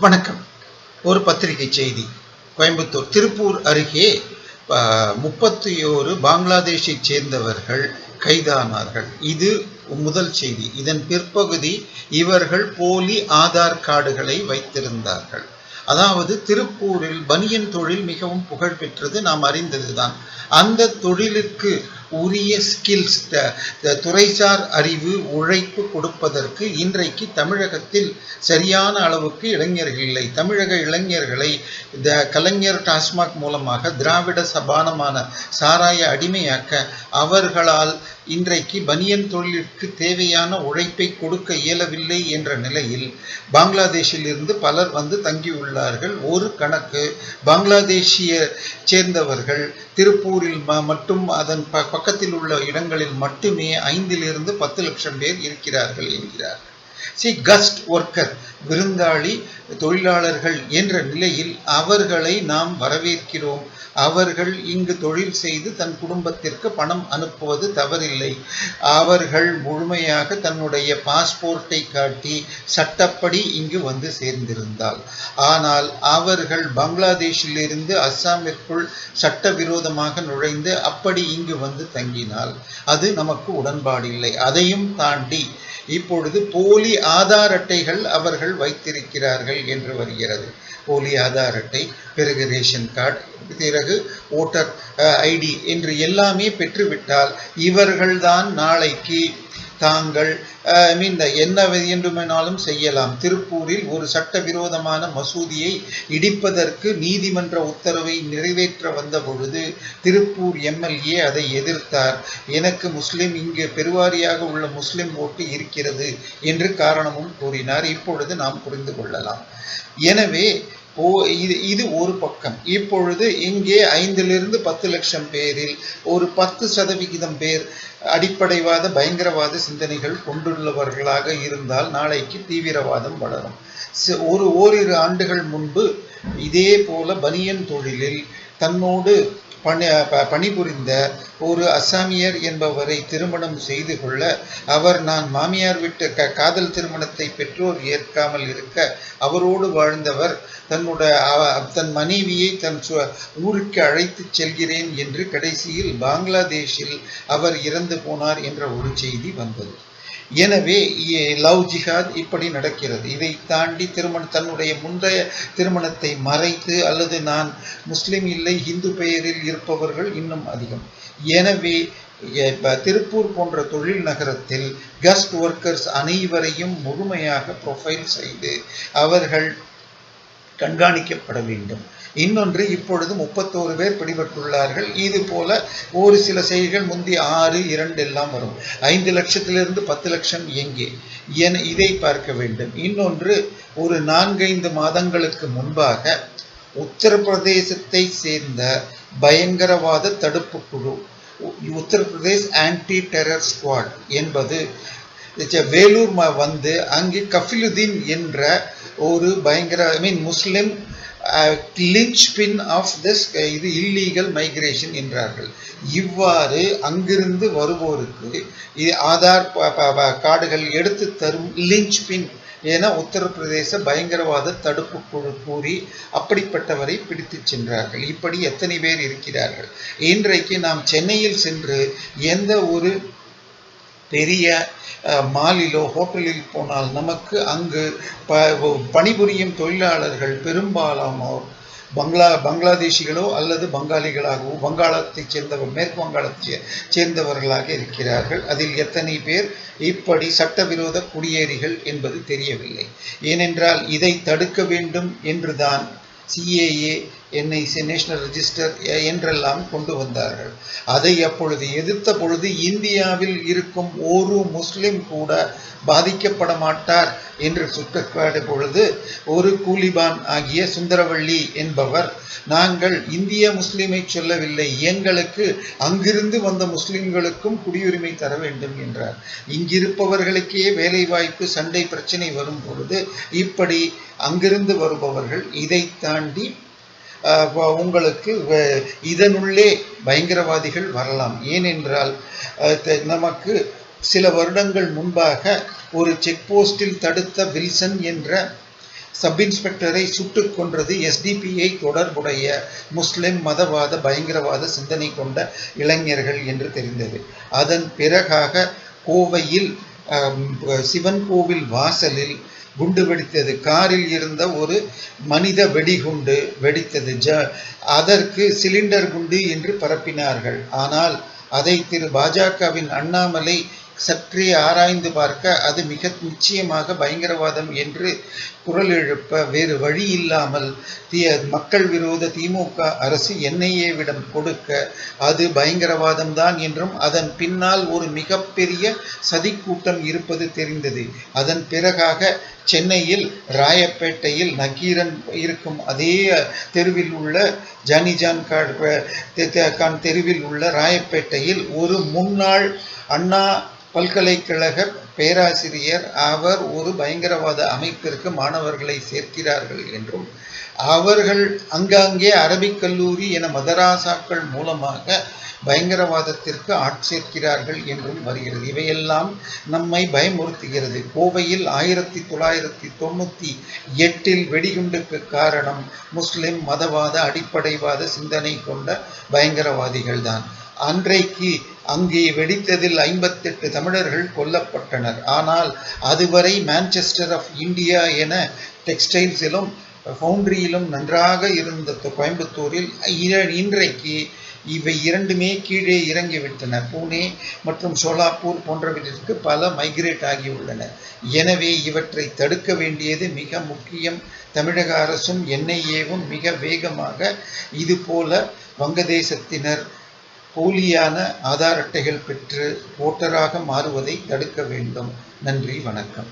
வணக்கம். ஒரு பத்திரிகை செய்தி. கோயம்புத்தூர் திருப்பூர் அருகே 31 பங்களாதேஷை சேர்ந்தவர்கள் கைதானார்கள். இது முதல் செய்தி. இதன் பிற்பகுதி இவர்கள் போலி ஆதார் கார்டுகளை வைத்திருந்தார்கள். அதாவது திருப்பூரில் பனியன் தொழில் மிகவும் புகழ் பெற்றது, நாம் அறிந்ததுதான். அந்த தொழிலுக்கு உரிய ஸ்கில்ஸ், துறைசார் அறிவு, உழைப்பு கொடுப்பதற்கு இன்றைக்கு தமிழகத்தில் சரியான அளவுக்கு இளைஞர்கள் இல்லை. தமிழக இளைஞர்களை கலைஞர் டாஸ்மாக் மூலமாக திராவிட சபானமான சாராய அடிமையாக்க அவர்களால் இன்றைக்கு பனியன் தொழிலுக்கு தேவையான உழைப்பை கொடுக்க இயலவில்லை என்ற நிலையில் பங்களாதேஷில் இருந்து பலர் வந்து தங்கியுள்ளார்கள். ஒரு கணக்கு பங்களாதேஷிய சேர்ந்தவர்கள் திருப்பூரில் மட்டும் அதன் பக்கத்தில் உள்ள இடங்களில் மட்டுமே 5 to 10 லட்சம் பேர் இருக்கிறார்கள் என்கிறார். கஸ்ட் ஒர்க்கர், விருந்தாளி தொழிலாளர்கள் என்ற நிலையில் அவர்களை நாம் வரவேற்கிறோம். அவர்கள் இங்கு தொழில் செய்து தன் குடும்பத்திற்கு பணம் அனுப்புவது தவறில்லை. அவர்கள் முழுமையாக தன்னுடைய பாஸ்போர்ட்டை காட்டி சட்டப்படி இங்கு வந்து சேர்ந்திருந்தால், ஆனால் அவர்கள் பங்களாதேஷிலிருந்து அஸ்ஸாமிற்குள் சட்டவிரோதமாக நுழைந்து அப்படி இங்கு வந்து தங்கினால் அது நமக்கு உடன்பாடு இல்லை. அதையும் தாண்டி இப்பொழுது போலி ஆதார் அட்டைகள் அவர்கள் வைத்திருக்கிறார்கள் என்று வருகிறது. போலி ஆதார் அட்டை, பிறகு ரேஷன் கார்டு, பிறகு ஓட்டர் ஐடி என்று எல்லாமே பெற்றுவிட்டால் இவர்கள்தான் நாளைக்கு தாங்கள் என்ன வேண்டுமானாலும் செய்யலாம். திருப்பூரில் ஒரு சட்டவிரோதமான மசூதியை இடிப்பதற்கு நீதிமன்ற உத்தரவை நிறைவேற்ற வந்த பொழுது திருப்பூர் எம்எல்ஏ அதை எதிர்த்தார். எனக்கு முஸ்லிம், இங்கு பெருவாரியாக உள்ள முஸ்லிம் ஓட்டு இருக்கிறது என்று காரணமும் கூறினார். இப்பொழுது நாம் புரிந்து கொள்ளலாம். எனவே இது ஒரு பக்கம். இப்பொழுது இங்கே 5 to 10 லட்சம் பேரில் ஒரு 10% பேர் அடிப்படைவாத பயங்கரவாத சிந்தனைகள் கொண்டுள்ளவர்களாக இருந்தால் நாளைக்கு தீவிரவாதம் வளரும். ஓரிரு ஆண்டுகள் முன்பு இதே போல பனியன் தொழிலில் தன்னோடு பணிபுரிந்த ஒரு அஸ்ஸாமியர் என்பவரை திருமணம் செய்து கொள்ள அவர், நான் மாமியார் விட்டு காதல் திருமணத்தை பெற்றோர் ஏற்காமல் இருக்க அவரோடு வாழ்ந்தவர், தன் மனைவியை தன் ஊருக்கு அழைத்து செல்கிறேன் என்று கடைசியில் பங்களாதேஷில் அவர் இறந்து போனார் என்ற ஒரு செய்தி வந்தது. எனவே லவ் ஜிஹாத் இப்படி நடக்கிறது. இதை தாண்டி தன்னுடைய முந்தைய திருமணத்தை மறைத்து அல்லது நான் முஸ்லிம் இல்லை இந்து பெயரில் இருப்பவர்கள் இன்னும் அதிகம். எனவே திருப்பூர் போன்ற தொழில் நகரத்தில் கஸ்ட் ஒர்க்கர்ஸ் அனைவரையும் முழுமையாக ப்ரொஃபைல் செய்து அவர்கள் கண்காணிக்கப்பட வேண்டும். இன்னொன்று, இப்பொழுது 31 பேர் பிடிபட்டுள்ளார்கள். இது போல ஒரு சில செய்திகள் முந்தி 6, 2 எல்லாம் வரும். 5 லட்சத்திலிருந்து 10 லட்சம் எங்கே என இதை பார்க்க வேண்டும். இன்னொன்று, ஒரு 4-5 மாதங்களுக்கு முன்பாக உத்தரப்பிரதேசத்தை சேர்ந்த பயங்கரவாத தடுப்பு குழு, உத்தரப்பிரதேஷ் ஆன்டி டெரர் ஸ்குவாட் என்பது வேலூர் வந்து அங்கு கஃபிலுதீன் என்ற ஒரு முஸ்லிம் லிஞ்ச் பின் ஆஃப் திஸ் இது இல்லீகல் மைக்ரேஷன் என்றார்கள். இவ்வாறு அங்கிருந்து வருவோருக்கு ஆதார் கார்டுகள் எடுத்து தரும் லிஞ்ச் பின் என உத்தரப்பிரதேச பயங்கரவாத தடுப்பு குழு கூறி அப்படிப்பட்டவரை பிடித்து சென்றார்கள். இப்படி எத்தனை பேர் இருக்கிறார்கள். இன்றைக்கு நாம் சென்னையில் சென்று எந்த ஒரு பெரிய மாலிலோ ஹோட்டலில் போனால் நமக்கு அங்கு பணிபுரியும் தொழிலாளர்கள் பெரும்பாலானோர் பங்களாதேஷிகளோ அல்லது பங்காளிகளாகவோ வங்காளத்தை சேர்ந்தவர் மேற்கு வங்காளத்தை சேர்ந்தவர்களாக இருக்கிறார்கள். அதில் எத்தனை பேர் இப்படி சட்டவிரோத குடியேறிகள் என்பது தெரியவில்லை. ஏனென்றால் இதை தடுக்க வேண்டும் என்றுதான் CAA, NIC, நேஷனல் ரெஜிஸ்டர் என்றெல்லாம் கொண்டு வந்தார்கள். அதை அப்பொழுது எதிர்த்த பொழுது இந்தியாவில் இருக்கும் ஒரு முஸ்லிம் கூட பாதிக்கப்பட மாட்டார் என்று சுட்டக்காடு பொழுது ஒரு கூலிபான் ஆகிய சுந்தரவள்ளி என்பவர், நாங்கள் இந்திய முஸ்லிமை சொல்லவில்லை, எங்களுக்கு அங்கிருந்து வந்த முஸ்லிம்களுக்கும் குடியுரிமை தர வேண்டும் என்றார். இங்கிருப்பவர்களுக்கே வேலைவாய்ப்பு சண்டை பிரச்சனை வரும் பொழுது இப்படி அங்கிருந்து வருபவர்கள் இதை தாண்டி உங்களுக்கு இதனுள்ளே பயங்கரவாதிகள் வரலாம். ஏனென்றால் நமக்கு சில வருடங்கள் முன்பாக ஒரு செக் போஸ்டில் தடுத்த வில்சன் என்ற சப் இன்ஸ்பெக்டரை சுட்டுக் கொன்றது எஸ்டிபிஐ தொடர்புடைய முஸ்லிம் மதவாத பயங்கரவாத சிந்தனை கொண்ட இளைஞர்கள் என்று தெரிந்தது. அதன் பிறகாக கோவையில் சிவன் கோவில் வாசலில் குண்டு வெடித்தது. காரில் இருந்த ஒரு மனித வெடிகுண்டு வெடித்தது. அதற்கு சிலிண்டர் குண்டு என்று பரப்பினார்கள். ஆனால் அதை பாஜகவின் அண்ணாமலை சற்றே ஆராய்ந்து பார்க்க அது மிக நிச்சயமாக பயங்கரவாதம் என்று குரல் எழுப்ப வேறு வழி இல்லாமல் மக்கள் விரோத திமுக அரசு என்ஐஏவிடம் கொடுக்க அது பயங்கரவாதம் தான் என்றும் அதன் பின்னால் ஒரு மிகப்பெரிய சதிக்கூட்டம் இருப்பது தெரிந்தது. அதன் பிறகாக சென்னையில் ராயப்பேட்டையில் நக்கீரன் இருக்கும் அதே தெருவில் உள்ள ஜானிஜான் கான் தெருவில் உள்ள ராயப்பேட்டையில் ஒரு முன்னாள் அண்ணா பல்கலைக்கழக பேராசிரியர் அவர் ஒரு பயங்கரவாத அமைப்பிற்கு மாணவர்களை சேர்க்கிறார்கள் என்றும் அவர்கள் அங்காங்கே அரபிக் கல்லூரி என மதராசாக்கள் மூலமாக பயங்கரவாதத்திற்கு ஆட்சேர்க்கிறார்கள் என்றும் வருகிறது. இவையெல்லாம் நம்மை பயமுறுத்துகிறது. கோவையில் 1998 வெடிகுண்டுக்கு காரணம் முஸ்லிம் மதவாத அடிப்படைவாத சிந்தனை கொண்ட பயங்கரவாதிகள் தான். அன்றைக்கு அங்கே வெடித்ததில் 58 தமிழர்கள் கொல்லப்பட்டனர். ஆனால் அதுவரை மான்செஸ்டர் ஆஃப் இந்தியா என டெக்ஸ்டைல்ஸிலும் ஃபவுண்டரியிலும் நன்றாக இருந்த கோயம்புத்தூரில் இன்றைக்கு இவை இரண்டுமே கீழே இறங்கிவிட்டன. புனே மற்றும் சோலாப்பூர் போன்றவற்றிற்கு பல மைக்ரேட் ஆகியுள்ளன. எனவே இவற்றை தடுக்க வேண்டியது மிக முக்கியம். தமிழக அரசும் என்ஐஏவும் மிக வேகமாக இதுபோல வங்கதேசத்தினர் போலியான ஆதார் அட்டைகள் பெற்று ஓட்டராக மாறுவதை தடுக்க வேண்டும். நன்றி, வணக்கம்.